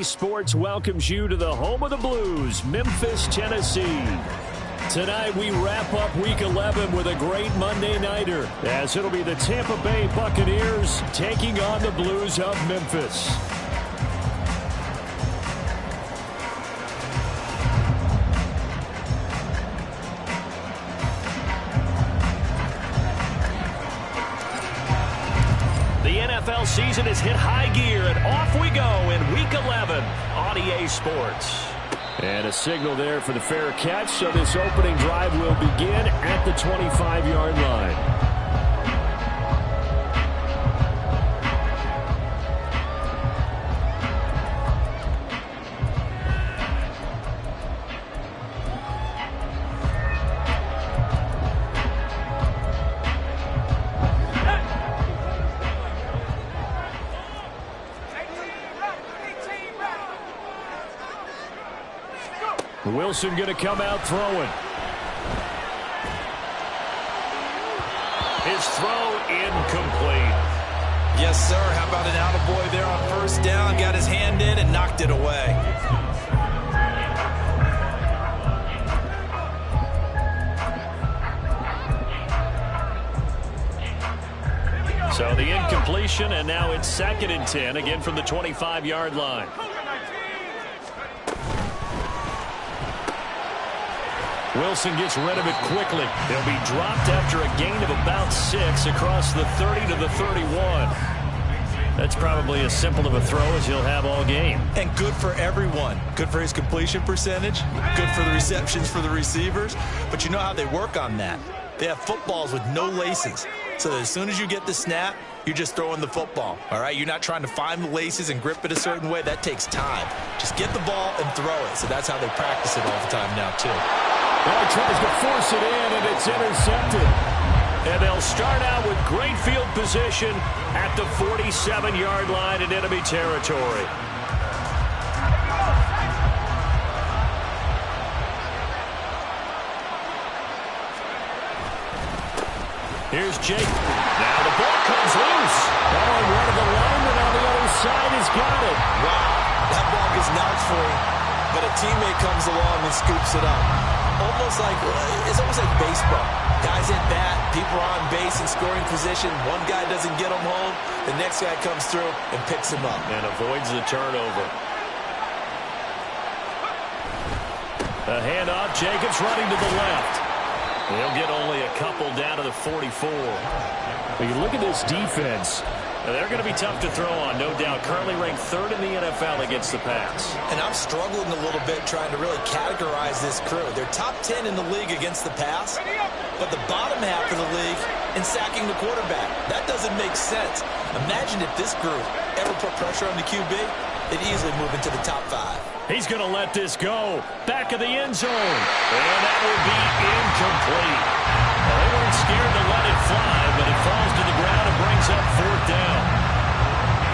Sports welcomes you to the home of the Blues, Memphis, Tennessee. Tonight we wrap up Week 11 with a great Monday nighter, as it'll be the Tampa Bay Buccaneers taking on the Blues of Memphis. The NFL season has hit high gear, and off we go in Week 11 on EA Sports. And a signal there for the fair catch, so this opening drive will begin at the 25-yard line. Wilson going to come out throwing. His throw incomplete. Yes, sir. How about an attaboy there on first down? Got his hand in and knocked it away. So the incompletion, and now it's 2nd and 10, again from the 25-yard line. Wilson gets rid of it quickly. He'll be dropped after a gain of about 6 across the 30 to the 31. That's probably as simple of a throw as he'll have all game. And good for everyone. Good for his completion percentage. Good for the receptions for the receivers. But you know how they work on that. They have footballs with no laces. So that as soon as you get the snap, you're just throwing the football. All right? You're not trying to find the laces and grip it a certain way. That takes time. Just get the ball and throw it. So that's how they practice it all the time now, too. Well, he tries to force it in, and it's intercepted. And they'll start out with great field position at the 47-yard line in enemy territory. Here's Jake. Now the ball comes loose. Oh, and one of the linemen on the other side has got it. Wow, that ball gets knocked free, but a teammate comes along and scoops it up. It's almost like baseball. Guys at bat, people are on base in scoring position. One guy doesn't get him home. The next guy comes through and picks him up. And avoids the turnover. The handoff, Jacobs running to the left. He'll get only a couple down to the 44. But you look at this defense. They're going to be tough to throw on, no doubt. Currently ranked 3rd in the NFL against the pass. And I'm struggling a little bit trying to really categorize this crew. They're top 10 in the league against the pass, but the bottom half of the league in sacking the quarterback. That doesn't make sense. Imagine if this group ever put pressure on the QB, they'd easily move into the top 5. He's going to let this go. Back of the end zone. And that will be incomplete. Well, they weren't scared to let it fly, but it falls to the ground and brings up 4th down.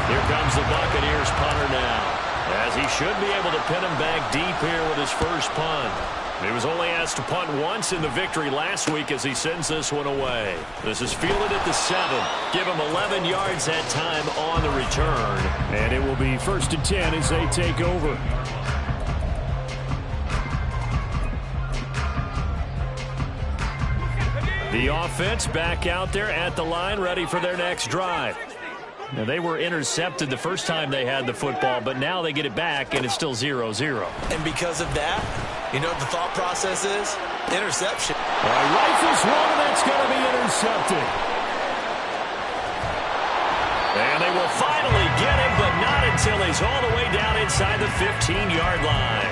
Here comes the Buccaneers punter now, as he should be able to pin him back deep here with his first punt. He was only asked to punt once in the victory last week as he sends this one away. This is fielded at the 7. Give him 11 yards that time on the return. And it will be 1st and 10 as they take over. The offense back out there at the line, ready for their next drive. Now, they were intercepted the first time they had the football, but now they get it back, and it's still 0-0. And because of that, you know what the thought process is? Interception. Rifles one, and that's going to be intercepted. And they will finally get him, but not until he's all the way down inside the 15-yard line.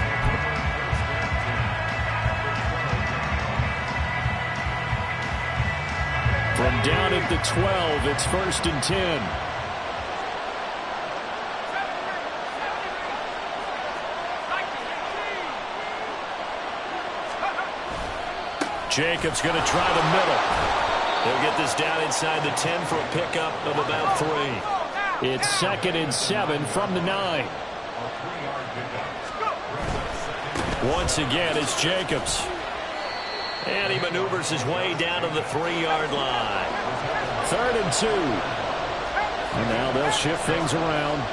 From down at the 12, it's 1st and 10. Jacobs going to try the middle. He'll get this down inside the 10 for a pickup of about 3. It's 2nd and 7 from the 9. Once again, it's Jacobs. And he maneuvers his way down to the 3-yard line. 3rd and 2. And now they'll shift things around.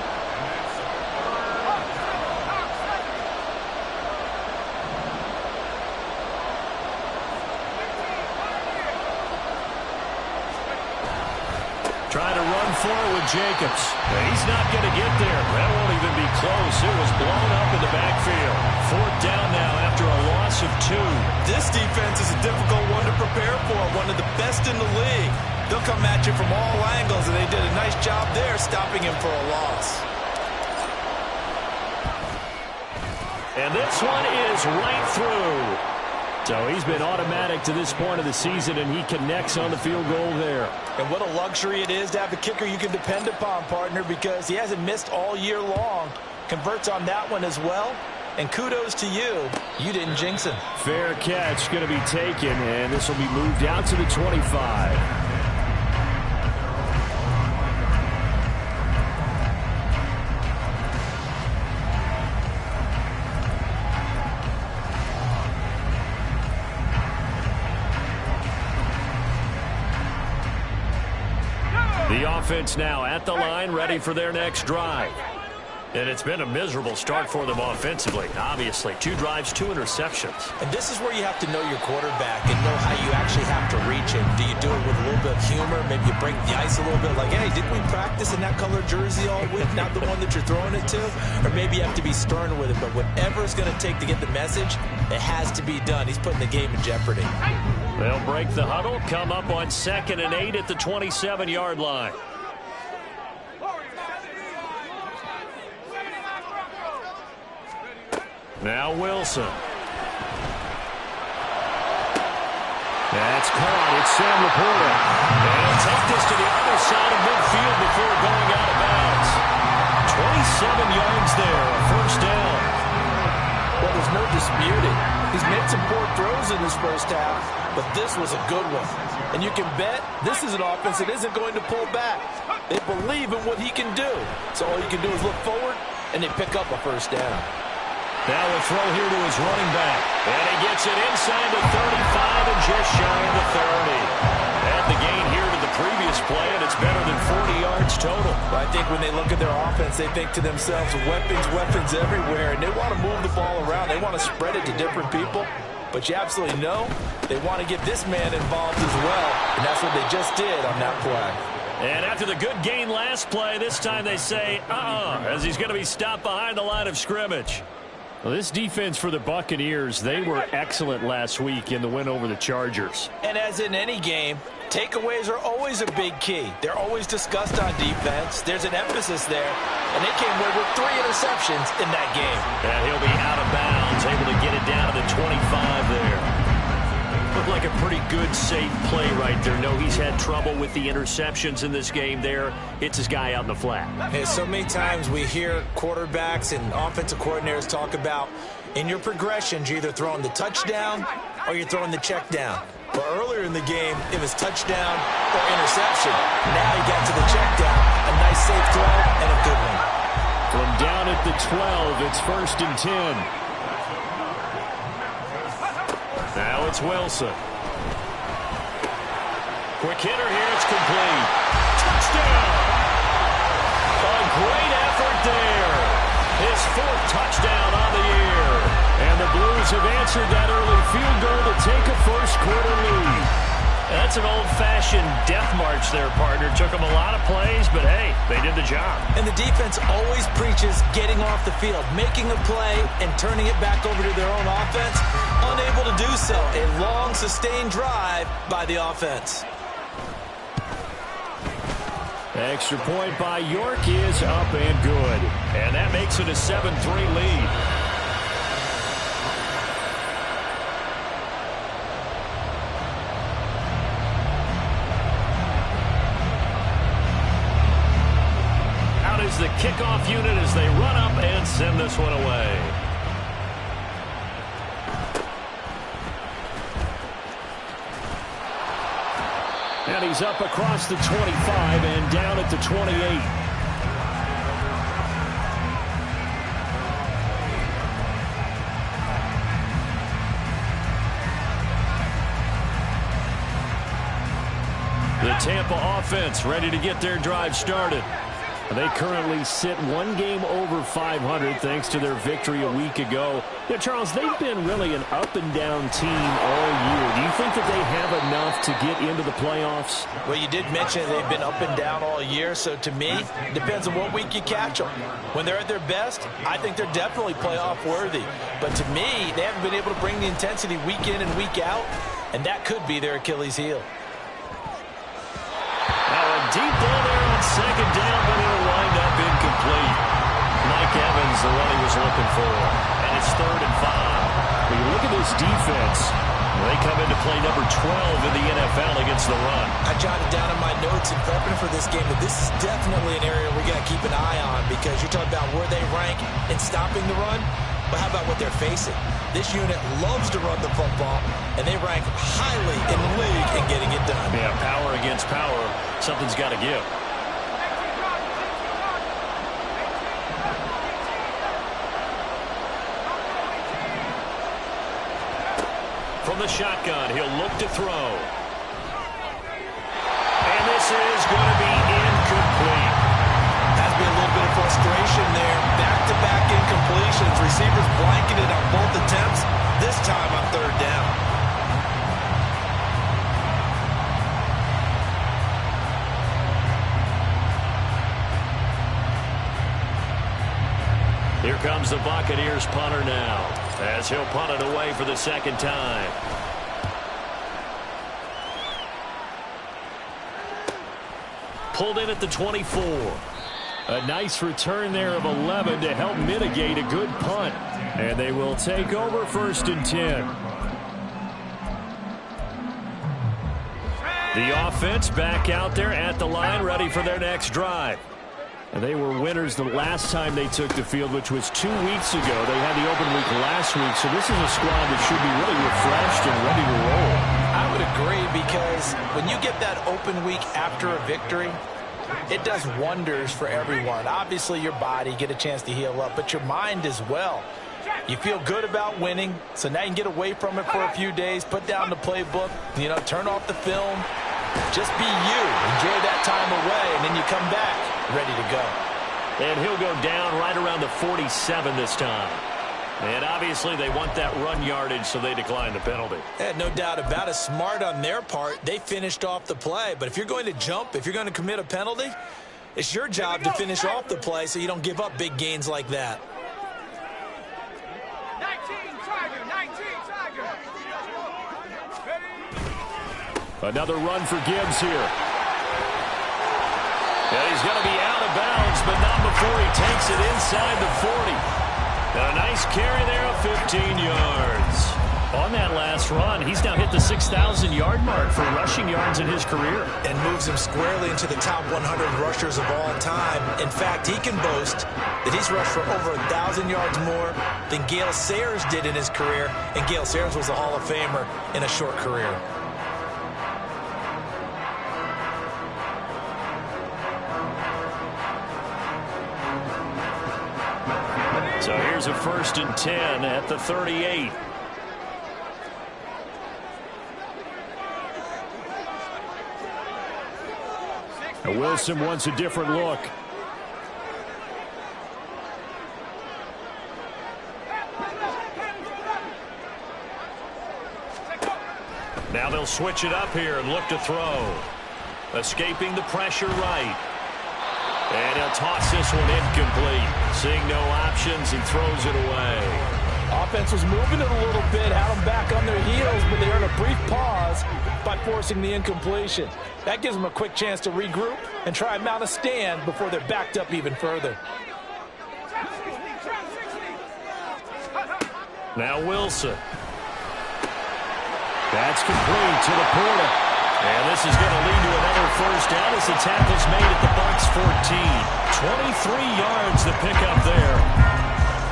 for it with Jacobs. He's not going to get there. That won't even be close. It was blown up in the backfield. 4th down now after a loss of 2. This defense is a difficult one to prepare for, one of the best in the league. They'll come at you from all angles, and they did a nice job there stopping him for a loss. And this one is right through. So he's been automatic to this point of the season, and he connects on the field goal there. And what a luxury it is to have a kicker you can depend upon, partner, because he hasn't missed all year long. Converts on that one as well. And kudos to you. You didn't jinx him. Fair catch going to be taken, and this will be moved out to the 25. The offense now at the line, ready for their next drive. And it's been a miserable start for them offensively, obviously. 2 drives, 2 interceptions. And this is where you have to know your quarterback and know how you actually have to reach him. Do you do it with a little bit of humor? Maybe you break the ice a little bit, like, hey, didn't we practice in that color jersey all week, not the one that you're throwing it to? Or maybe you have to be stern with him. But whatever it's going to take to get the message, it has to be done. He's putting the game in jeopardy. They'll break the huddle, come up on 2nd and 8 at the 27-yard line. Now Wilson. That's caught. It's Sam Laporta. And he'll take this to the other side of midfield before going out of bounds. 27 yards there, a 1st down. Well, there's no disputing. He's made some poor throws in this first half, but this was a good one. And you can bet this is an offense that isn't going to pull back. They believe in what he can do. So all you can do is look forward, and they pick up a 1st down. Now a throw here to his running back. And he gets it inside the 35 and just shy of the 30. And the gain here to the previous play, and it's better than 40 yards total. But I think when they look at their offense, they think to themselves, weapons, weapons everywhere. And they want to move the ball around. They want to spread it to different people. But you absolutely know they want to get this man involved as well. And that's what they just did on that play. And after the good gain last play, this time they say, as he's going to be stopped behind the line of scrimmage. Well, this defense for the Buccaneers, they were excellent last week in the win over the Chargers. And as in any game, takeaways are always a big key. They're always discussed on defense. There's an emphasis there. And they came away with 3 interceptions in that game. And he'll be out of bounds, able to get it down to the 25 there. Looked like a pretty good, safe play right there. No, he's had trouble with the interceptions in this game there. Hits his guy out in the flat. Hey, so many times we hear quarterbacks and offensive coordinators talk about in your progressions, you're either throwing the touchdown or you're throwing the check down. But earlier in the game, it was touchdown or interception. Now he got to the check down. A nice safe throw and a good one. From down at the 12, it's 1st and 10. Now it's Wilson. Quick hitter here. It's complete. Touchdown. A great effort there. His 4th touchdown on the year. And the Blues have answered that early field goal to take a first-quarter lead. That's an old-fashioned death march there, partner. Took them a lot of plays, but, hey, they did the job. And the defense always preaches getting off the field, making a play, and turning it back over to their own offense. Unable to do so. A long, sustained drive by the offense. Extra point by York is up and good. And that makes it a 7-3 lead. The kickoff unit as they run up and send this one away. And he's up across the 25 and down at the 28. The Tampa offense ready to get their drive started. They currently sit one game over 500 thanks to their victory a week ago. Yeah, Charles, they've been really an up-and-down team all year. Do you think that they have enough to get into the playoffs? Well, you did mention they've been up and down all year, so to me, it depends on what week you catch them. When they're at their best, I think they're definitely playoff worthy. But to me, they haven't been able to bring the intensity week in and week out, and that could be their Achilles heel. Now a deep ball there on second down, but it'll wind up incomplete. Mike Evans, the one he was looking for. And it's 3rd and 5. When you look at this defense, they come into play number 12 in the NFL against the run. I jotted down in my notes in prepping for this game that this is definitely an area we got to keep an eye on, because you're talking about where they rank in stopping the run. But how about what they're facing? This unit loves to run the football, and they rank highly in the league in getting it done. Yeah, power against power. Something's got to give. From the shotgun, he'll look to throw. And this is going to be incomplete. Has been a little bit of frustration there. Back-to-back incompletions. Receivers blanketed on both attempts. This time on 3rd down. Here comes the Buccaneers punter now, as he'll punt it away for the 2nd time. Pulled in at the 24. A nice return there of 11 to help mitigate a good punt. And they will take over 1st and 10. The offense back out there at the line, ready for their next drive. And they were winners the last time they took the field, which was 2 weeks ago. They had the open week last week, so this is a squad that should be really refreshed and ready to roll. I would agree, because when you get that open week after a victory, it does wonders for everyone. Obviously, your body, get a chance to heal up, but your mind as well. You feel good about winning, so now you can get away from it for a few days, put down the playbook, turn off the film. Just be you. Enjoy that time away, and then you come back ready to go. And he'll go down right around the 47 this time. And obviously they want that run yardage, so they decline the penalty. Yeah, no doubt about it. Smart on their part. They finished off the play. But if you're going to jump, if you're going to commit a penalty, it's your job to finish off the play so you don't give up big gains like that. 19 Tiger. Another run for Gibbs here. And he's going to be out of bounds, but not before he takes it inside the 40. And a nice carry there of 15 yards. On that last run, he's now hit the 6,000-yard mark for rushing yards in his career. And moves him squarely into the top 100 rushers of all time. In fact, he can boast that he's rushed for over 1,000 yards more than Gale Sayers did in his career. And Gale Sayers was a Hall of Famer in a short career. So here's a 1st and 10 at the 38. Now Wilson wants a different look. Now they'll switch it up here and look to throw. Escaping the pressure right. And he'll toss this one incomplete. Seeing no options, he throws it away. Offense was moving it a little bit, had them back on their heels, but they earned a brief pause by forcing the incompletion. That gives them a quick chance to regroup and try and mount a stand before they're backed up even further. Now Wilson. That's complete to the Porter. And this is going to lead to another 1st down as the tackle's made at the Bucs 14. 23 yards to pick up there.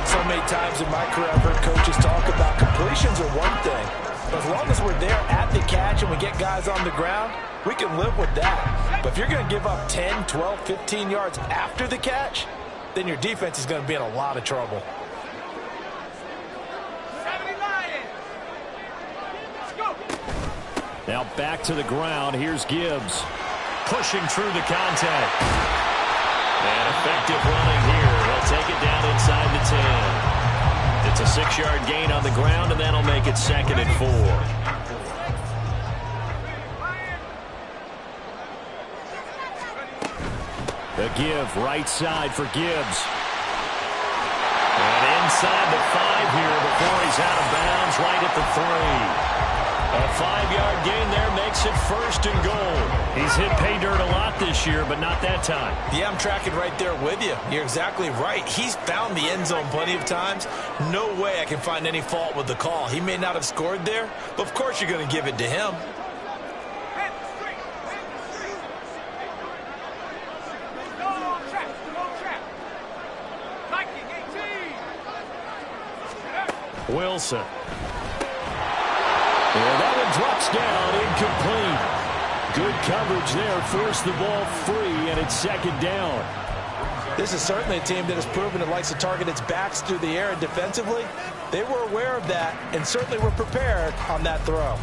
So many times in my career I've heard coaches talk about completions are one thing. But as long as we're there at the catch and we get guys on the ground, we can live with that. But if you're going to give up 10, 12, 15 yards after the catch, then your defense is going to be in a lot of trouble. Now back to the ground. Here's Gibbs. Pushing through the contact. And effective running here. He'll take it down inside the 10. It's a 6-yard gain on the ground, and that'll make it 2nd and 4. The give, right side for Gibbs. And inside the 5 here before he's out of bounds, right at the 3. A 5-yard gain there makes it 1st and goal. He's hit pay dirt a lot this year, but not that time. Yeah, I'm tracking right there with you. You're exactly right. He's found the end zone plenty of times. No way I can find any fault with the call. He may not have scored there, but of course you're going to give it to him. Wilson. And that one drops down, incomplete. Good coverage there, forced the ball free, and it's 2nd down. This is certainly a team that has proven it likes to target its backs through the air, and defensively, they were aware of that and certainly were prepared on that throw.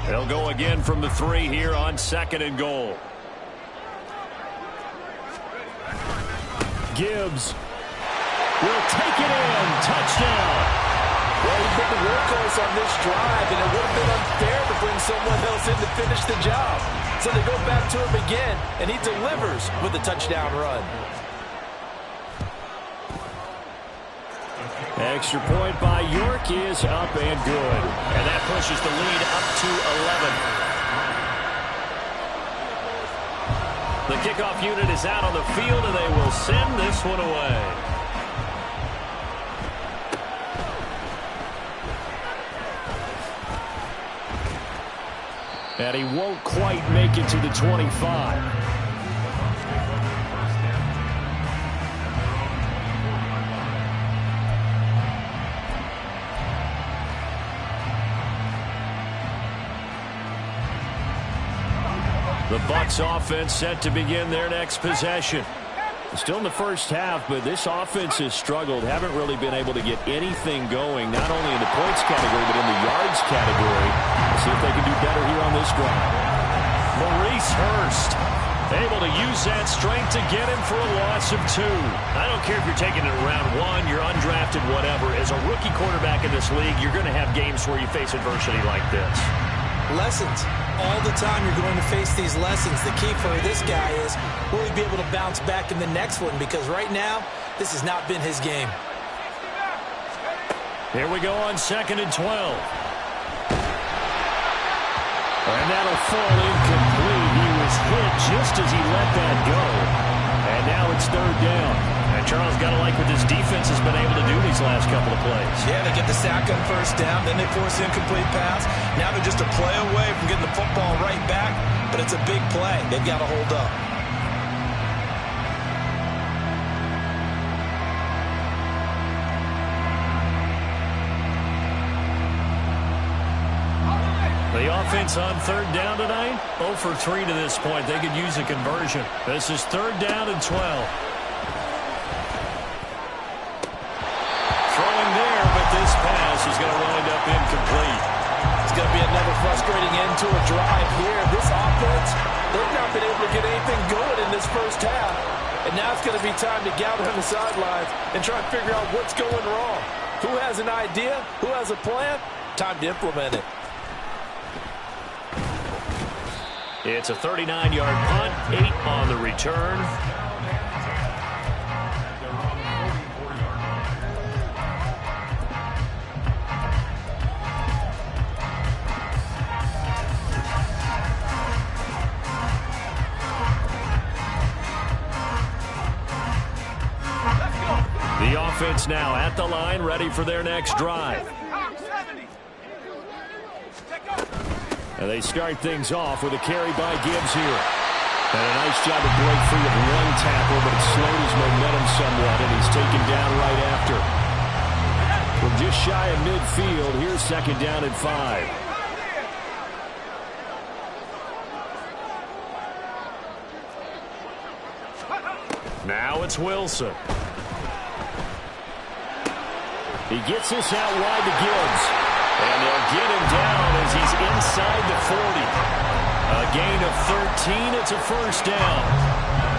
They'll go again from the 3 here on 2nd and goal. Gibbs will take it in. Touchdown. Well, he's been the workhorse on this drive, and it would have been unfair to bring someone else in to finish the job. So they go back to him again, and he delivers with a touchdown run. Extra point by York is up and good. And that pushes the lead up to 11. The kickoff unit is out on the field, and they will send this one away. And he won't quite make it to the 25. The Bucs offense set to begin their next possession. Still in the first half, but this offense has struggled. Haven't really been able to get anything going, not only in the points category, but in the yards category. Let's see if they can do better here on this drive. Maurice Hurst able to use that strength to get him for a loss of 2. I don't care if you're taking it in round 1, you're undrafted, whatever. As a rookie quarterback in this league, you're going to have games where you face adversity like this. Lessons. All the time you're going to face these lessons. The key for this guy is, will he be able to bounce back in the next one? Because right now, this has not been his game. Here we go on 2nd and 12. And that'll fall incomplete. He was hit just as he let that go. And now it's 3rd down. And Charles, got to like what this defense has been able to do these last couple of plays. Yeah, they get the sack on 1st down, then they force the incomplete pass. Now they're just a play away from getting the football right back, but it's a big play. They've got to hold up. The offense on 3rd down tonight, 0 for 3 to this point. They could use a conversion. This is 3rd down and 12. Throwing there, but this pass is going to wind up incomplete. It's going to be another frustrating end to a drive here. This offense, they've not been able to get anything going in this first half. And now it's going to be time to gather on the sidelines and try and figure out what's going wrong. Who has an idea? Who has a plan? Time to implement it. It's a 39-yard punt, 8 on the return. The offense now at the line, ready for their next drive. And they start things off with a carry by Gibbs here. And a nice job to break free of one tackle, but it slowed his momentum somewhat, and he's taken down right after. From just shy of midfield, here's 2nd down and 5. Now it's Wilson. He gets this out wide to Gibbs. And they'll get him down as he's inside the 40. A gain of 13. It's a first down.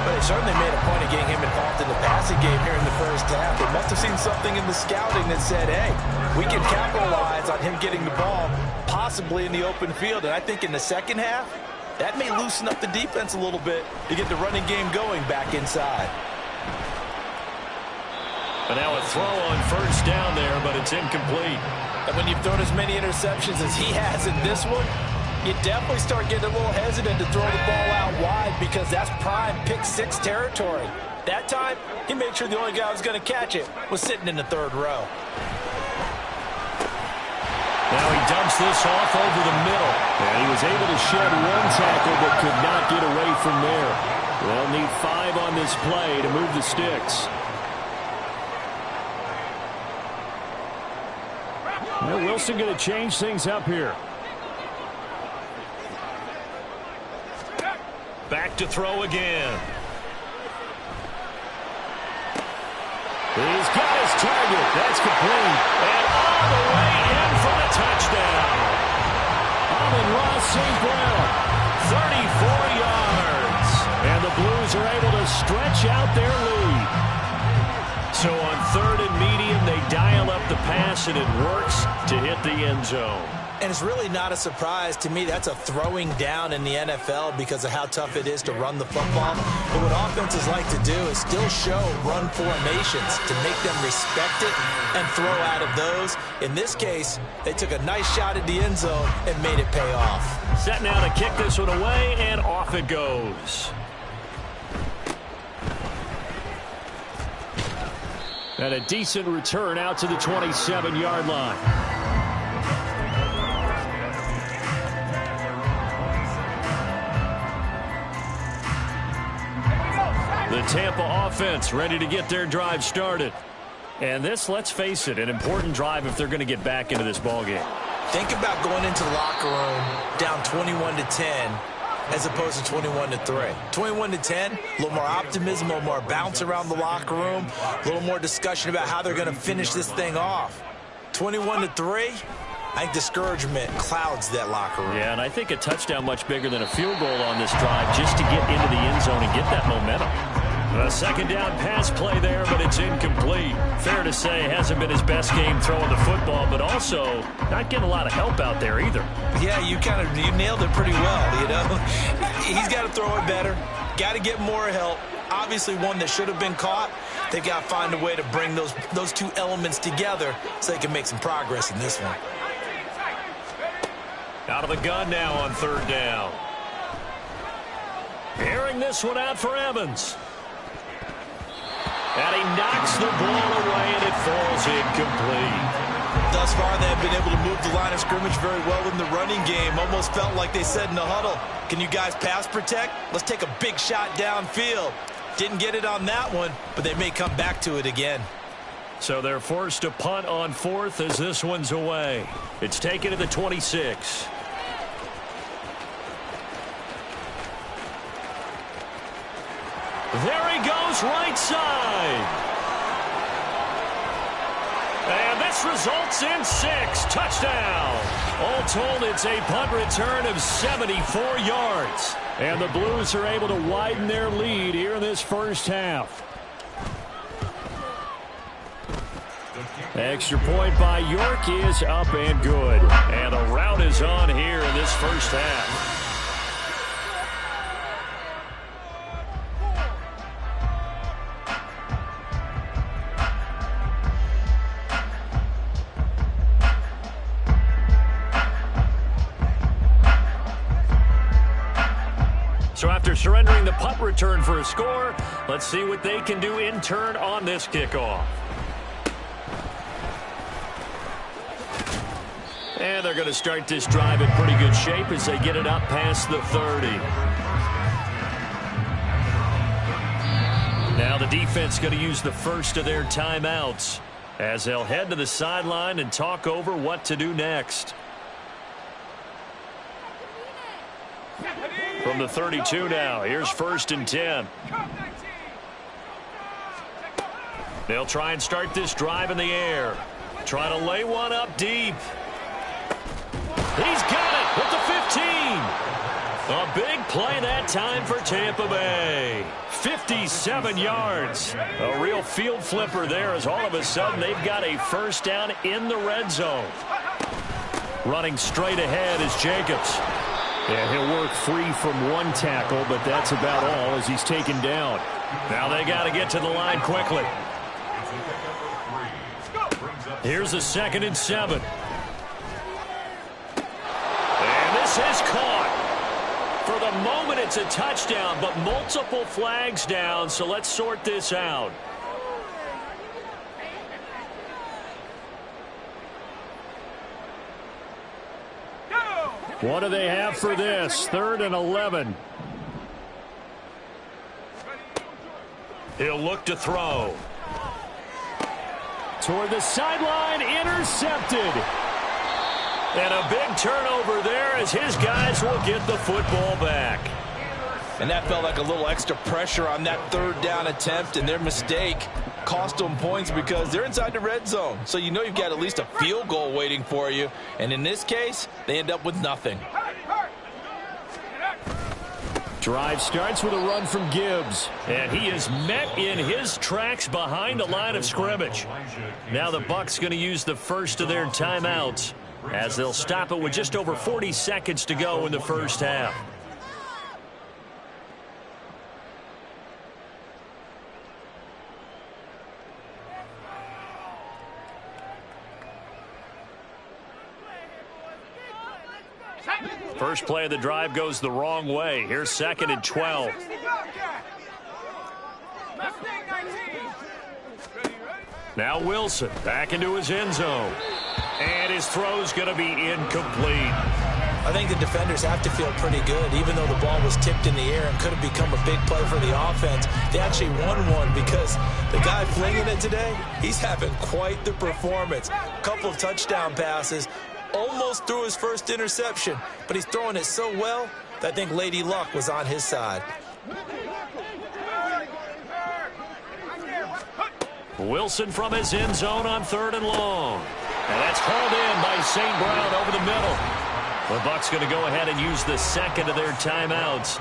But they certainly made a point of getting him involved in the passing game here in the first half. They must have seen something in the scouting that said, hey, we can capitalize on him getting the ball possibly in the open field. And I think in the second half, that may loosen up the defense a little bit to get the running game going back inside. And now a throw on first down there, but it's incomplete. And when you've thrown as many interceptions as he has in this one, you definitely start getting a little hesitant to throw the ball out wide because that's prime pick six territory. That time, he made sure the only guy who was going to catch it was sitting in the third row. Now he dumps this off over the middle. And he was able to shed one tackle but could not get away from there. They'll need 5 on this play to move the sticks. Well, Wilson going to change things up here. Back to throw again. He's got his target. That's complete. And all the way in for the touchdown. Amon-Ra St. Brown, 34 yards. And the Blues are able to stretch out their lead. So on 3rd and medium, they dial up the pass, and it works to hit the end zone. And it's really not a surprise to me. That's a throwing down in the NFL because of how tough it is to run the football. But what offenses like to do is still show run formations to make them respect it and throw out of those. In this case, they took a nice shot at the end zone and made it pay off. Set now to kick this one away, and off it goes. And a decent return out to the 27-yard line. The Tampa offense ready to get their drive started. And this, let's face it, an important drive if they're going to get back into this ballgame. Think about going into the locker room down 21-10 as opposed to 21-3. 21-10, a little more optimism, a little more bounce around the locker room, a little more discussion about how they're going to finish this thing off. 21-3, I think discouragement clouds that locker room. Yeah, and I think a touchdown much bigger than a field goal on this drive just to get into the end zone and get that momentum. A second down pass play there, but it's incomplete. Fair to say, hasn't been his best game throwing the football, but also not getting a lot of help out there either. Yeah, you nailed it pretty well, you know. He's got to throw it better, got to get more help. Obviously one that should have been caught. They've got to find a way to bring those two elements together so they can make some progress in this one. Out of the gun now on 3rd down. Airing this one out for Evans. And he knocks the ball away, and it falls incomplete. Thus far, they have been able to move the line of scrimmage very well in the running game. Almost felt like they said in the huddle, can you guys pass protect? Let's take a big shot downfield. Didn't get it on that one, but they may come back to it again. So they're forced to punt on 4th as this one's away. It's taken to the 26. There he goes, right side. And this results in 6. Touchdown. All told, it's a punt return of 74 yards. And the Blues are able to widen their lead here in this first half. Extra point by York is up and good. And a rout is on here in this first half. So after surrendering the punt return for a score, let's see what they can do in turn on this kickoff. And they're going to start this drive in pretty good shape as they get it up past the 30. Now the defense going to use the first of their timeouts as they'll head to the sideline and talk over what to do next. From the 32 now, here's 1st and 10. They'll try and start this drive in the air. Try to lay one up deep. He's got it with the 15. A big play that time for Tampa Bay. 57 yards. A real field flipper there as all of a sudden they've got a first down in the red zone. Running straight ahead is Jacobs. Yeah, he'll work free from one tackle, but that's about all as he's taken down. Now they got to get to the line quickly. Here's a 2nd and 7. And this is caught. For the moment, it's a touchdown, but multiple flags down, so let's sort this out. What do they have for this? 3rd and 11. He'll look to throw. Toward the sideline, intercepted. And a big turnover there as his guys will get the football back. And that felt like a little extra pressure on that 3rd down attempt, and their mistake cost them points because they're inside the red zone. So you know you've got at least a field goal waiting for you. And in this case, they end up with nothing. Drive starts with a run from Gibbs. And he is met in his tracks behind the line of scrimmage. Now the Bucs going to use the first of their timeouts as they'll stop it with just over 40 seconds to go in the first half. First play of the drive goes the wrong way. Here's 2nd and 12. Now Wilson back into his end zone. And his throw's going to be incomplete. I think the defenders have to feel pretty good. Even though the ball was tipped in the air and could have become a big play for the offense, they actually won one because the guy flinging it today, he's having quite the performance. A couple of touchdown passes. Almost threw his first interception, but he's throwing it so well that I think Lady Luck was on his side. Wilson from his end zone on 3rd and long. And that's hauled in by St. Brown over the middle. The Bucs going to go ahead and use the 2nd of their timeouts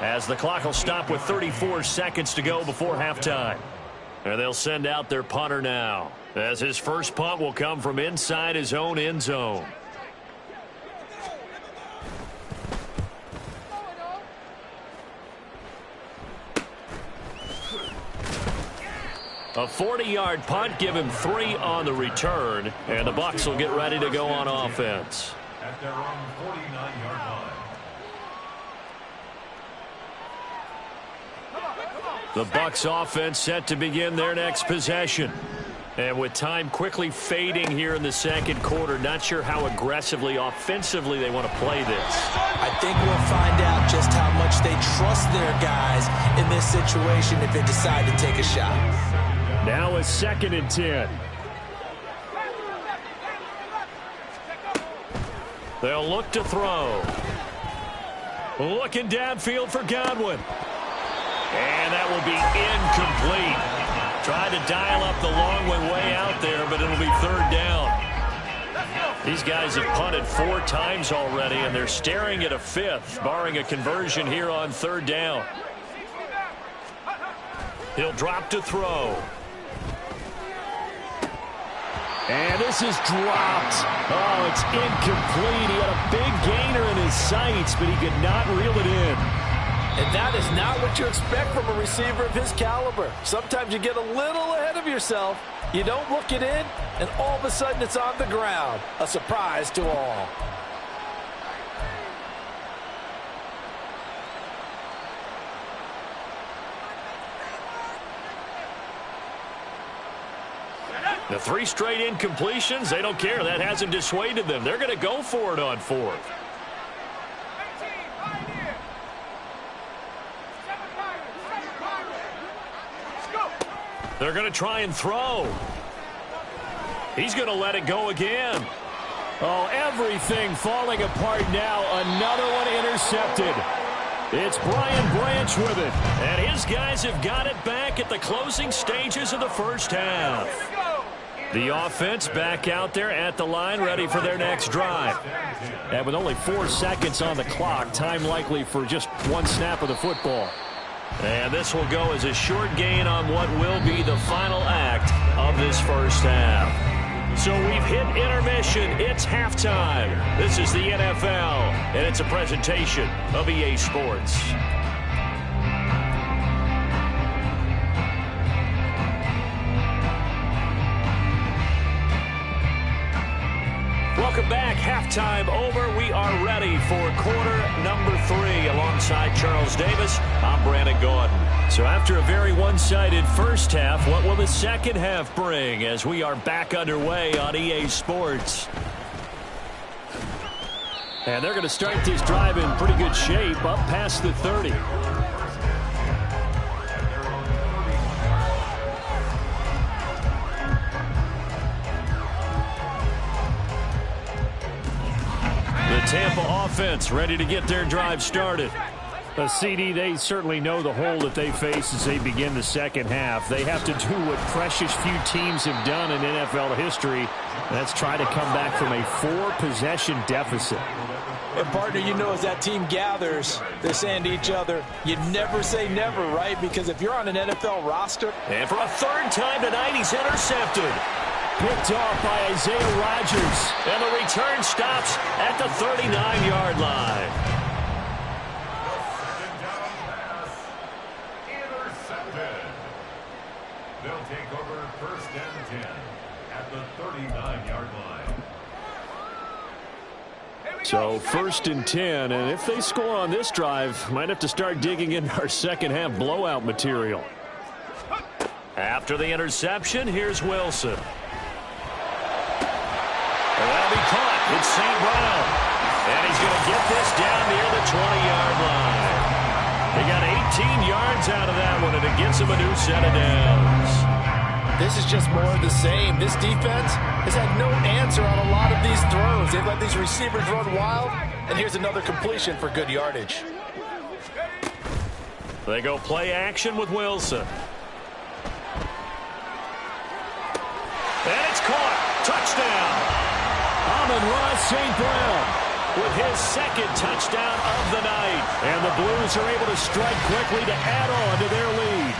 as the clock will stop with 34 seconds to go before halftime. And they'll send out their punter now, as his first punt will come from inside his own end zone. A 40-yard punt, give him 3 on the return, and the Bucs will get ready to go on offense. At their own 49-yard line. The Bucs offense set to begin their next possession. And with time quickly fading here in the 2nd quarter, not sure how aggressively, offensively they want to play this. I think we'll find out just how much they trust their guys in this situation if they decide to take a shot. Now a 2nd and 10. They'll look to throw. Looking downfield for Godwin. And that will be incomplete. Tried to dial up the long one way out there, but it'll be 3rd down. These guys have punted 4 times already, and they're staring at a 5th, barring a conversion here on 3rd down. He'll drop to throw. And this is dropped. Oh, it's incomplete. He had a big gainer in his sights, but he could not reel it in. And that is not what you expect from a receiver of his caliber. Sometimes you get a little ahead of yourself. You don't look it in, and all of a sudden it's on the ground. A surprise to all. The 3 straight incompletions, they don't care. That hasn't dissuaded them. They're going to go for it on 4th. They're going to try and throw. He's going to let it go again. Oh, everything falling apart now. Another one intercepted. It's Brian Branch with it. And his guys have got it back at the closing stages of the first half. The offense back out there at the line, ready for their next drive. And with only 4 seconds on the clock, time likely for just one snap of the football. And this will go as a short gain on what will be the final act of this first half. So we've hit intermission. It's halftime. This is the NFL, and it's a presentation of EA Sports. Welcome back. Halftime over. We are ready for quarter number 3. Alongside Charles Davis, I'm Brandon Gordon. So after a very one-sided first half, what will the second half bring as we are back underway on EA Sports? And they're going to start this drive in pretty good shape, up past the 30. Tampa offense ready to get their drive started. CD, they certainly know the hole that they face as they begin the second half. They have to do what precious few teams have done in NFL history. That's try to come back from a 4-possession deficit. And partner, you know, as that team gathers, they're saying to each other, you never say never, right? Because if you're on an NFL roster. And for a third time tonight, he's intercepted. Picked off by Isaiah Rodgers. And the return stops at the 39-yard line. Intercepted. They'll take over first and 10 at the 39-yard line. So first and 10, and if they score on this drive, might have to start digging into our second half blowout material. After the interception, here's Wilson. That'll be caught. It's St. Brown. And he's going to get this down near the 20-yard line. They got 18 yards out of that one, and it gets him a new set of downs. This is just more of the same. This defense has had no answer on a lot of these throws. They've let these receivers run wild, and here's another completion for good yardage. They go play action with Wilson. And it's caught. Touchdown. Amon-Ra St. Brown with his second touchdown of the night. And the Blues are able to strike quickly to add on to their lead.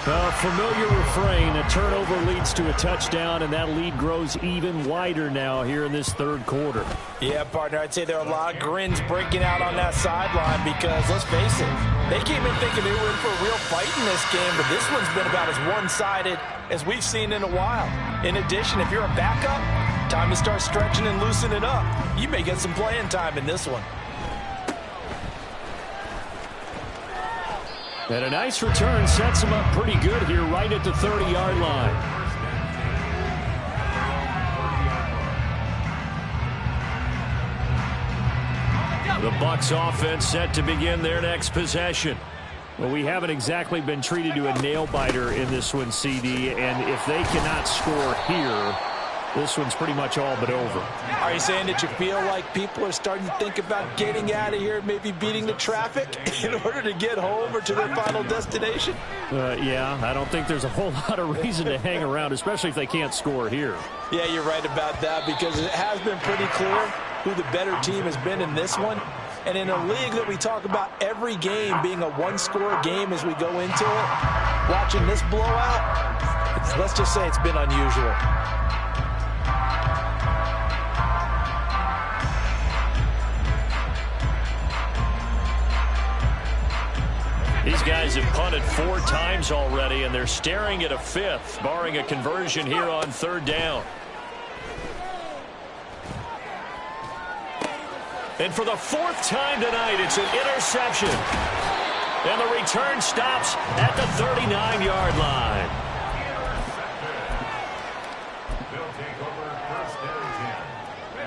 A familiar refrain, a turnover leads to a touchdown, and that lead grows even wider now here in this third quarter. Yeah, partner, I'd say there are a lot of grins breaking out on that sideline because, let's face it, they came in thinking they were in for a real fight in this game, but this one's been about as one-sided as we've seen in a while. In addition, if you're a backup, time to start stretching and loosening up. You may get some playing time in this one. And a nice return sets him up pretty good here right at the 30-yard line. The Bucs offense set to begin their next possession. Well, we haven't exactly been treated to a nail-biter in this one, CD, and if they cannot score here, this one's pretty much all but over. Are you saying that you feel like people are starting to think about getting out of here, maybe beating the traffic in order to get home or to their final destination? Yeah, I don't think there's a whole lot of reason to hang around, especially if they can't score here. Yeah, you're right about that because it has been pretty clear who the better team has been in this one. And in a league that we talk about every game being a one-score game as we go into it, watching this blowout, let's just say it's been unusual. These guys have punted 4 times already, and they're staring at a 5th, barring a conversion here on 3rd down. And for the 4th time tonight, it's an interception. And the return stops at the 39-yard line.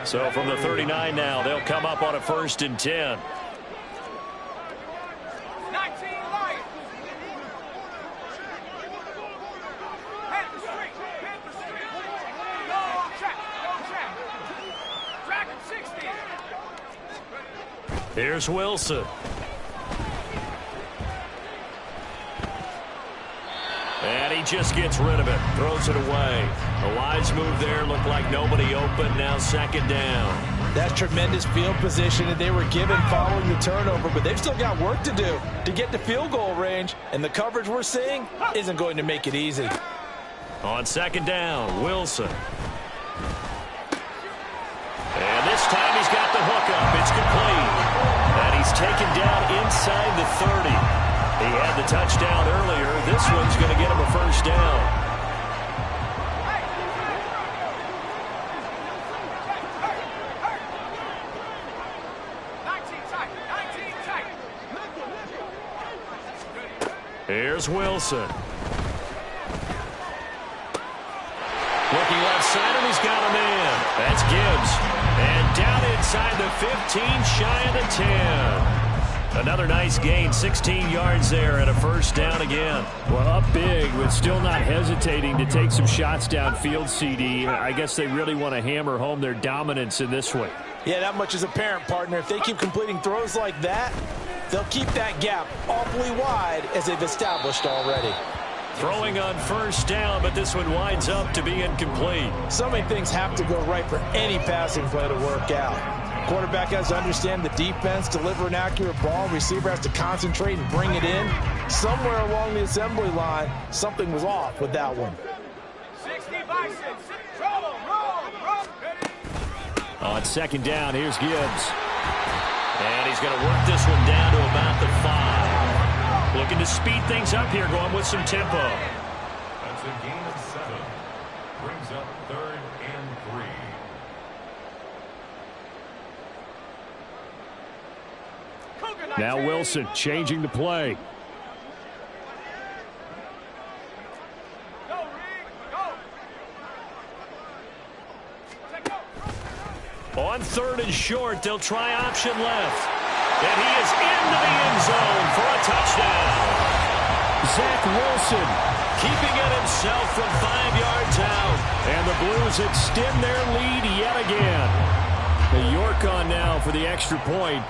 So from the 39 now, they'll come up on a 1st and 10. Here's Wilson. just gets rid of it. Throws it away. A wise move there. Looked like nobody open. Now second down. That's tremendous field position that they were given following the turnover, but they've still got work to do to get to field goal range, and the coverage we're seeing isn't going to make it easy. On second down, Wilson. And this time he's got the hook up. It's complete. And he's taken down inside the 30. He had the touchdown earlier. This one's going to get him a first down. Here's Wilson. Looking left side, and he's got him in. That's Gibbs. And down inside the 15, shy of the 10. Another nice gain, 16 yards there, and a first down again. Well, up big, but still not hesitating to take some shots downfield, CD. I guess they really want to hammer home their dominance in this one. Yeah, that much is apparent, partner. If they keep completing throws like that, they'll keep that gap awfully wide as they've established already. Throwing on first down, but this one winds up to be incomplete. So many things have to go right for any passing play to work out. Quarterback has to understand the defense, deliver an accurate ball. Receiver has to concentrate and bring it in. Somewhere along the assembly line, something was off with that one. 60 Bison, roll. On second down, here's Gibbs. And he's going to work this one down to about the 5. Looking to speed things up here, going with some tempo. That's a gain of 7. Brings up 3rd and 3. Now Wilson changing the play. On 3rd and short, they'll try option left. And he is into the end zone for a touchdown. Zach Wilson keeping it himself from 5 yards out. And the Blues extend their lead yet again. The York on now for the extra point.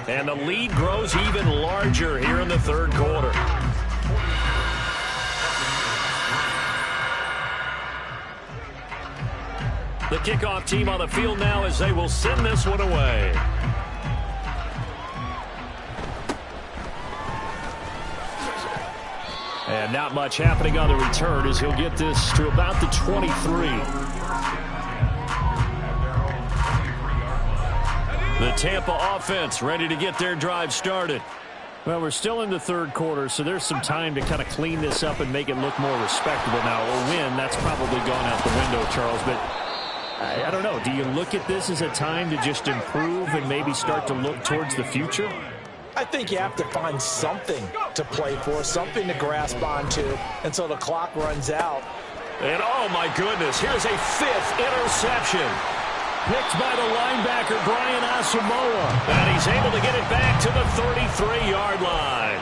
And the lead grows even larger here in the 3rd quarter. The kickoff team on the field now as they will send this one away. And not much happening on the return as he'll get this to about the 23. The Tampa offense ready to get their drive started. Well, we're still in the 3rd quarter, so there's some time to kind of clean this up and make it look more respectable. Now, a win, that's probably gone out the window, Charles, but I don't know. Do you look at this as a time to just improve and maybe start to look towards the future? I think you have to find something to play for, something to grasp onto until the clock runs out. And oh my goodness, here's a 5th interception. Picked by the linebacker, Brian Asamoah. And he's able to get it back to the 33-yard line.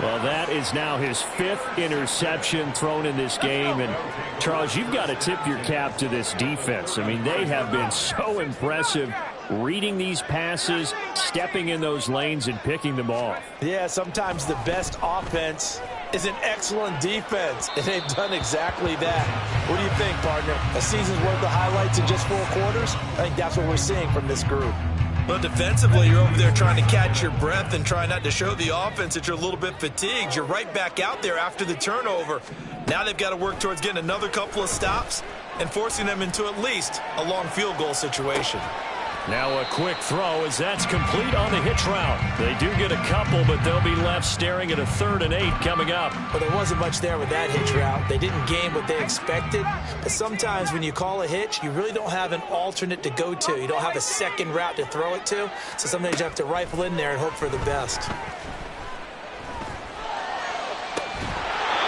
Well, that is now his 5th interception thrown in this game. And, Charles, you've got to tip your cap to this defense. I mean, they have been so impressive reading these passes, stepping in those lanes, and picking them off. Yeah, sometimes the best offense is an excellent defense, and they've done exactly that. What do you think, partner? A season's worth of highlights in just 4 quarters? I think that's what we're seeing from this group. Well, defensively, you're over there trying to catch your breath and try not to show the offense that you're a little bit fatigued. You're right back out there after the turnover. Now they've got to work towards getting another couple of stops and forcing them into at least a long field goal situation. Now a quick throw as that's complete on the hitch route. They do get a couple, but they'll be left staring at a 3rd and 8 coming up. Well, there wasn't much there with that hitch route. They didn't gain what they expected. But sometimes when you call a hitch, you really don't have an alternate to go to. You don't have a second route to throw it to. So sometimes you have to rifle in there and hope for the best.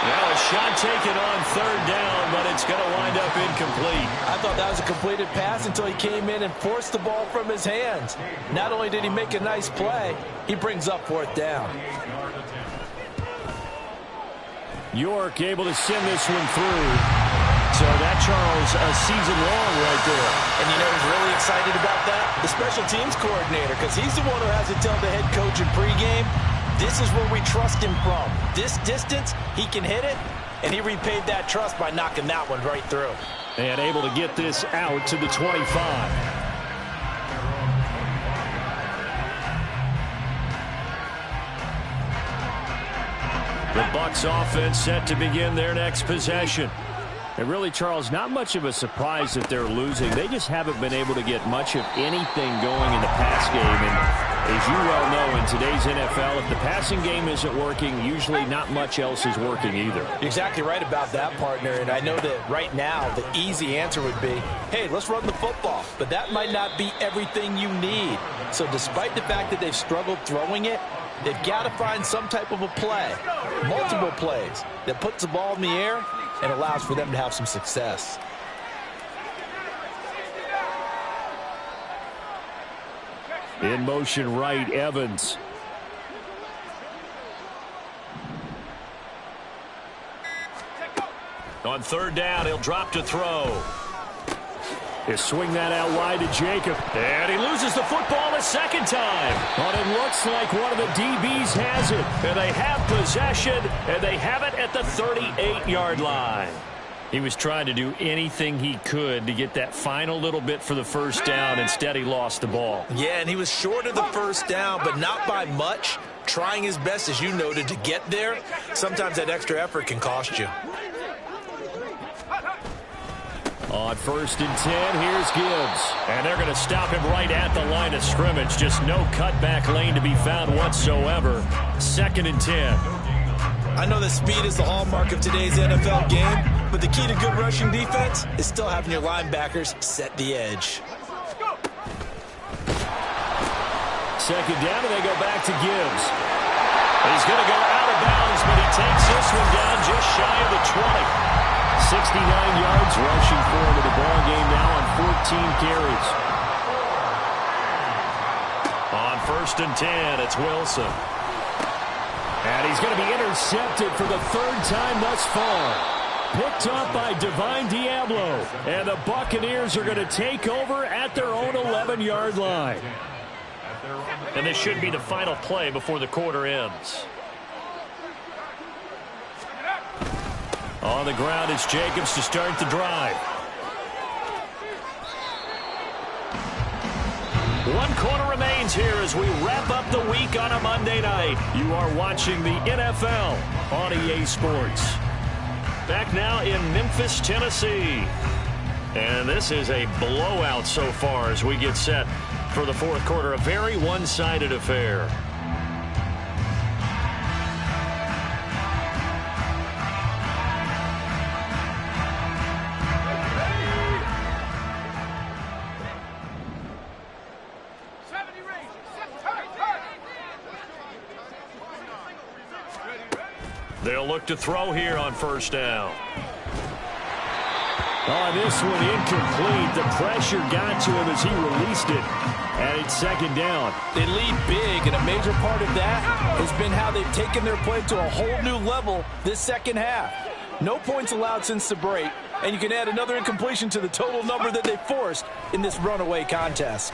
Now a shot taken on 3rd down, but it's going to wind up incomplete. I thought that was a completed pass until he came in and forced the ball from his hands. Not only did he make a nice play, he brings up 4th down. York able to send this one through. So that, Charles, a season long right there. And you know who's really excited about that? The special teams coordinator, because he's the one who has to tell the head coach in pregame, This is where we trust him from. This distance, he can hit it, and he repaid that trust by knocking that one right through. And able to get this out to the 25. The Bucs offense set to begin their next possession. And really, Charles, not much of a surprise that they're losing. They just haven't been able to get much of anything going in the pass game. And as you well know, in today's NFL, if the passing game isn't working, usually not much else is working either. You're exactly right about that, partner. And I know that right now the easy answer would be, hey, let's run the football. But that might not be everything you need. So despite the fact that they've struggled throwing it, they've got to find some type of a play, multiple plays, that puts the ball in the air and allows for them to have some success. In motion right, Evans. On third down, he'll drop to throw. He'll swing that out wide to Jacob. And he loses the football a second time. But it looks like one of the DBs has it. And they have possession, and they have it at the 38-yard line. He was trying to do anything he could to get that final little bit for the first down. Instead, he lost the ball. Yeah, and he was short of the first down, but not by much. Trying his best, as you noted, to get there. Sometimes that extra effort can cost you. On 1st and 10, here's Gibbs. And they're going to stop him right at the line of scrimmage. Just no cutback lane to be found whatsoever. 2nd and 10. I know that speed is the hallmark of today's NFL game, but the key to good rushing defense is still having your linebackers set the edge. 2nd down, and they go back to Gibbs. He's going to go out of bounds, but he takes this one down just shy of the 20. 69 yards rushing for him in the ball game now on 14 carries. On 1st and 10, it's Wilson. And he's going to be intercepted for the 3rd time thus far. Picked up by Divine Diablo. And the Buccaneers are going to take over at their own 11-yard line. And this should be the final play before the quarter ends. On the ground, it's Jacobs to start the drive. One quarter remains here as we wrap up the week on a Monday night. You are watching the NFL on EA Sports. Back now in Memphis, Tennessee. And this is a blowout so far as we get set for the 4th quarter. A very one-sided affair. They'll look to throw here on 1st down. On this one, incomplete. The pressure got to him as he released it. And it's 2nd down. They lead big, and a major part of that has been how they've taken their play to a whole new level this second half. No points allowed since the break, and you can add another incompletion to the total number that they forced in this runaway contest.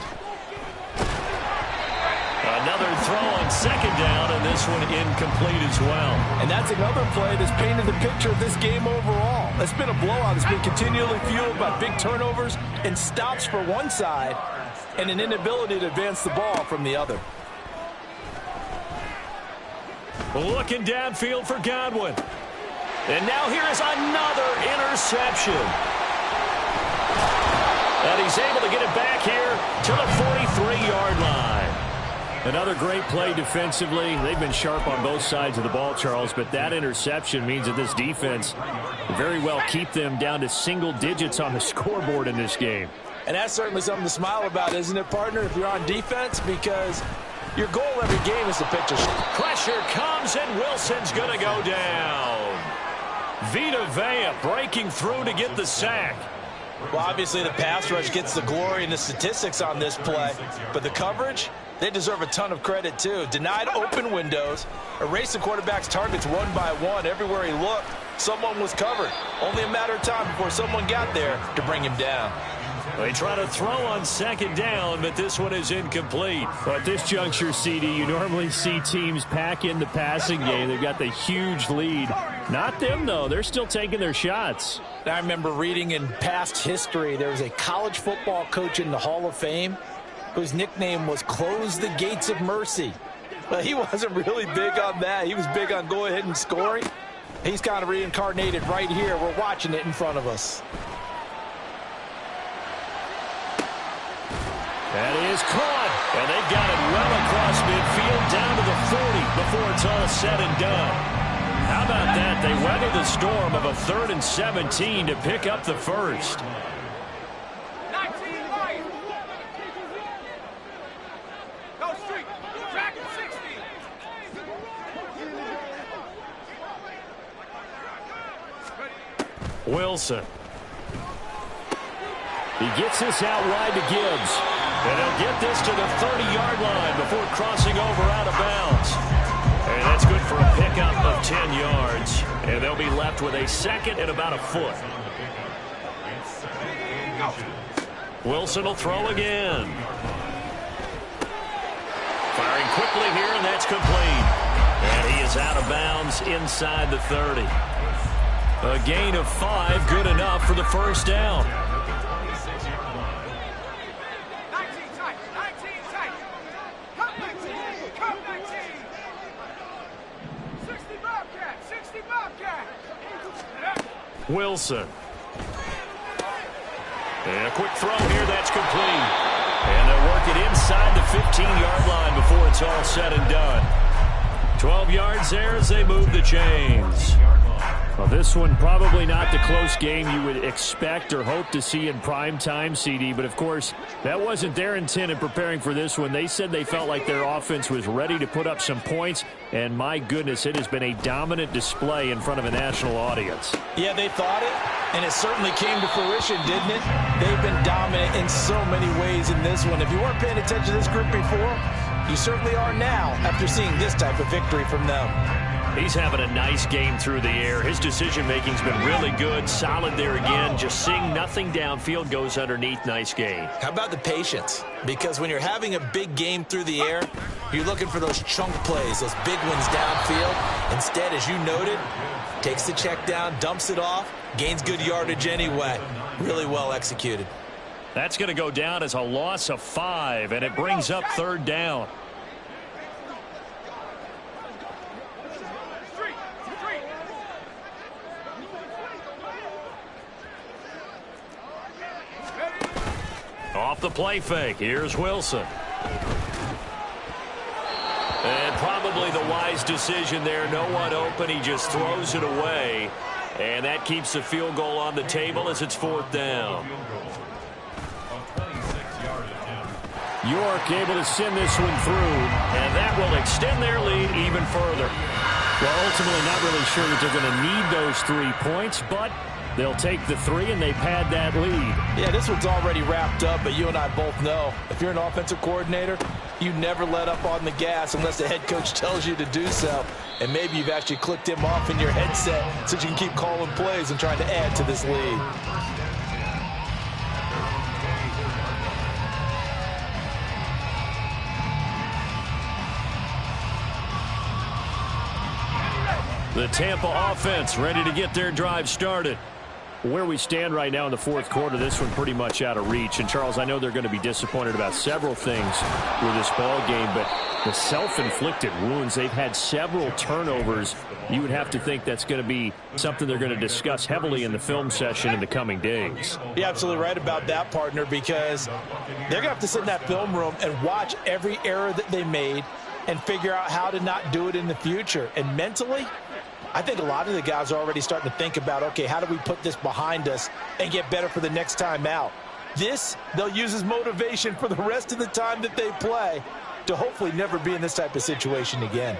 Another throw on 2nd down, and this one incomplete as well. And that's another play that's painted the picture of this game overall. It's been a blowout. It's been continually fueled by big turnovers and stops for one side and an inability to advance the ball from the other. Looking downfield for Godwin. And now here is another interception. And he's able to get it back here to the 43-yard line. Another great play defensively. They've been sharp on both sides of the ball, Charles, but that interception means that this defense very well keep them down to single digits on the scoreboard in this game. And that's certainly something to smile about, isn't it, partner, if you're on defense? Because your goal every game is to pitch a shot. Pressure comes, and Wilson's going to go down. Vita Vea breaking through to get the sack. Well, obviously the pass rush gets the glory and the statistics on this play, but the coverage, they deserve a ton of credit too. Denied open windows, erased the quarterback's targets one by one. Everywhere he looked, someone was covered. Only a matter of time before someone got there to bring him down. They try to throw on second down, but this one is incomplete. Well, at this juncture, CD, you normally see teams pack in the passing game. They've got the huge lead. Not them, though. They're still taking their shots. I remember reading in past history, there was a college football coach in the Hall of Fame whose nickname was Close the Gates of Mercy. But he wasn't really big on that. He was big on go ahead and scoring. He's kind of reincarnated right here. We're watching it in front of us. That is caught, and they've got it well across midfield down to the 40 before it's all said and done. How about that? They weather the storm of a 3rd and 17 to pick up the first. 19 right. Go street. Track at 60. Wilson. He gets this out wide to Gibbs. And he'll get this to the 30-yard line before crossing over out of bounds. And that's good for a pickup of 10 yards. And they'll be left with a second and about a foot. Wilson will throw again. Firing quickly here, and that's complete. And he is out of bounds inside the 30. A gain of 5, good enough for the first down. 19 tight. 19 tight. Come 19. Come 19. 60 Bobcat. 60 Bobcat. Wilson. And a quick throw here, that's complete. And they'll work it inside the 15-yard line before it's all said and done. 12 yards there as they move the chains. Well, this one probably not the close game you would expect or hope to see in prime time, CD. But, of course, that wasn't their intent in preparing for this one. They said they felt like their offense was ready to put up some points. And, my goodness, it has been a dominant display in front of a national audience. Yeah, they thought it, and it certainly came to fruition, didn't it? They've been dominant in so many ways in this one. If you weren't paying attention to this group before, you certainly are now after seeing this type of victory from them. He's having a nice game through the air. His decision-making's been really good. Solid there again. Just seeing nothing downfield goes underneath. Nice game. How about the patience? Because when you're having a big game through the air, you're looking for those chunk plays, those big ones downfield. Instead, as you noted, takes the check down, dumps it off, gains good yardage anyway. Really well executed. That's going to go down as a loss of 5, and it brings up 3rd down. Off the play fake. Here's Wilson. And probably the wise decision there. No one open. He just throws it away. And that keeps the field goal on the table as it's 4th down. York able to send this one through. And that will extend their lead even further. Well, ultimately not really sure that they're going to need those 3 points, but they'll take the 3 and they've had that lead. Yeah, this one's already wrapped up, but you and I both know if you're an offensive coordinator, you never let up on the gas unless the head coach tells you to do so. And maybe you've actually clicked him off in your headset so you can keep calling plays and trying to add to this lead. The Tampa offense ready to get their drive started. Where we stand right now in the 4th quarter, this one pretty much out of reach. And, Charles, I know they're going to be disappointed about several things with this ball game, but the self-inflicted wounds, they've had several turnovers. You would have to think that's going to be something they're going to discuss heavily in the film session in the coming days. You're absolutely right about that, partner, because they're going to have to sit in that film room and watch every error that they made and figure out how to not do it in the future. And mentally, I think a lot of the guys are already starting to think about, okay, how do we put this behind us and get better for the next time out? This, they'll use as motivation for the rest of the time that they play to hopefully never be in this type of situation again.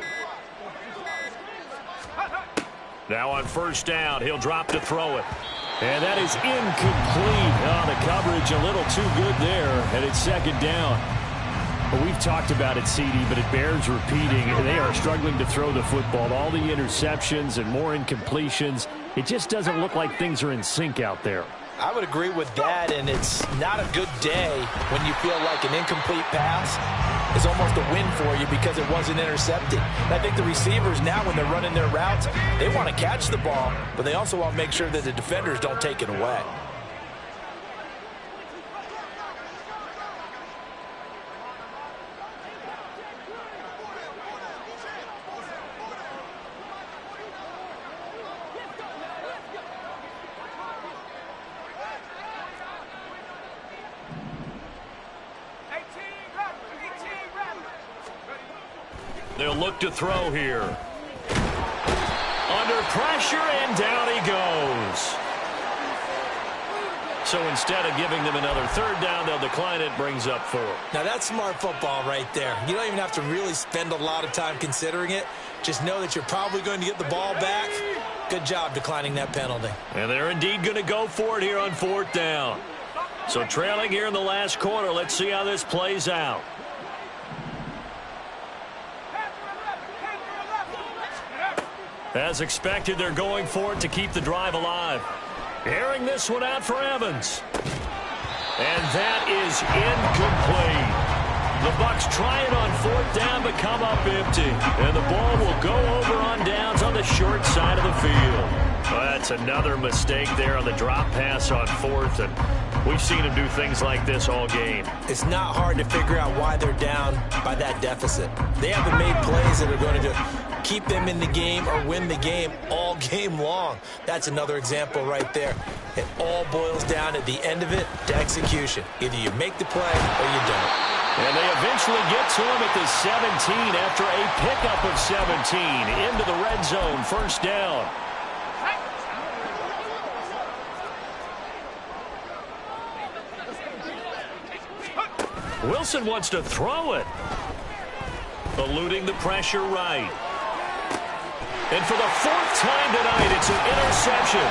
Now on 1st down, he'll drop to throw it. And that is incomplete. Oh, the coverage a little too good there, and it's 2nd down. Well, we've talked about it, CD, but it bears repeating. They are struggling to throw the football. All the interceptions and more incompletions. It just doesn't look like things are in sync out there. I would agree with that, and it's not a good day when you feel like an incomplete pass is almost a win for you because it wasn't intercepted. And I think the receivers now, when they're running their routes, they want to catch the ball, but they also want to make sure that the defenders don't take it away. They'll look to throw here. Under pressure, and down he goes. So instead of giving them another third down, they'll decline it, brings up 4. Now, that's smart football right there. You don't even have to really spend a lot of time considering it. Just know that you're probably going to get the ball back. Good job declining that penalty. And they're indeed going to go for it here on 4th down. So trailing here in the last quarter. Let's see how this plays out. As expected, they're going for it to keep the drive alive. Airing this one out for Evans. And that is incomplete. The Bucs try it on 4th down, but come up empty. And the ball will go over on downs on the short side of the field. Well, that's another mistake there on the drop pass on 4th, and we've seen him do things like this all game. It's not hard to figure out why they're down by that deficit. They haven't made plays that are going to keep them in the game or win the game all game long. That's another example right there. It all boils down at the end of it to execution. Either you make the play or you don't. And they eventually get to him at the 17 after a pickup of 17 into the red zone. 1st down. Wilson wants to throw it. Eluding the pressure right. And for the 4th time tonight, it's an interception.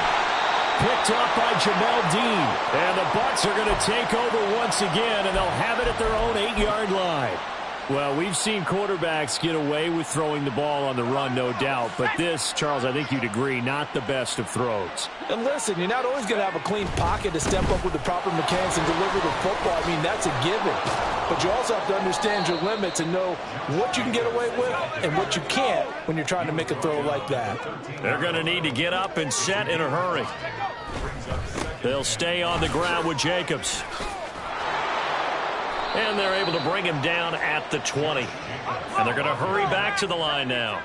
Picked up by Jamel Dean. And the Bucs are going to take over once again, and they'll have it at their own 8-yard line. Well, we've seen quarterbacks get away with throwing the ball on the run, no doubt. But this, Charles, I think you'd agree, not the best of throws. And listen, you're not always going to have a clean pocket to step up with the proper mechanics and deliver the football. I mean, that's a given. But you also have to understand your limits and know what you can get away with and what you can't when you're trying to make a throw like that. They're going to need to get up and set in a hurry. They'll stay on the ground with Jacobs. And they're able to bring him down at the 20. And they're going to hurry back to the line now.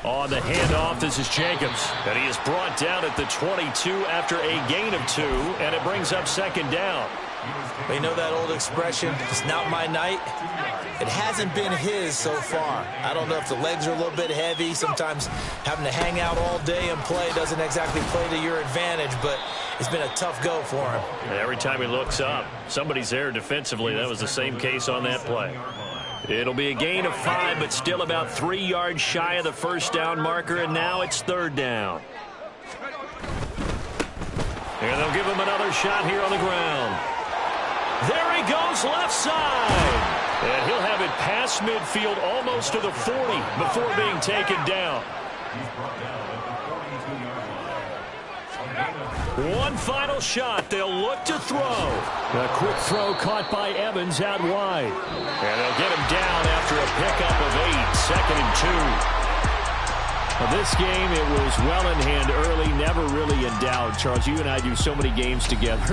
On the handoff, this is Jacobs. And he is brought down at the 22 after a gain of 2. And it brings up 2nd down. You know that old expression, it's not my night? It hasn't been his so far. I don't know if the legs are a little bit heavy. Sometimes having to hang out all day and play doesn't exactly play to your advantage, but it's been a tough go for him. And every time he looks up, somebody's there defensively. That was the same case on that play. It'll be a gain of 5, but still about 3 yards shy of the 1st down marker, and now it's 3rd down. And they'll give him another shot here on the ground. There he goes, left side. And he'll have it past midfield almost to the 40 before being taken down. One final shot. They'll look to throw. A quick throw caught by Evans out wide. And they'll get him down after a pickup of 8. 2nd and 2. Well, this game, it was well in hand early, never really in doubt. Charles, you and I do so many games together.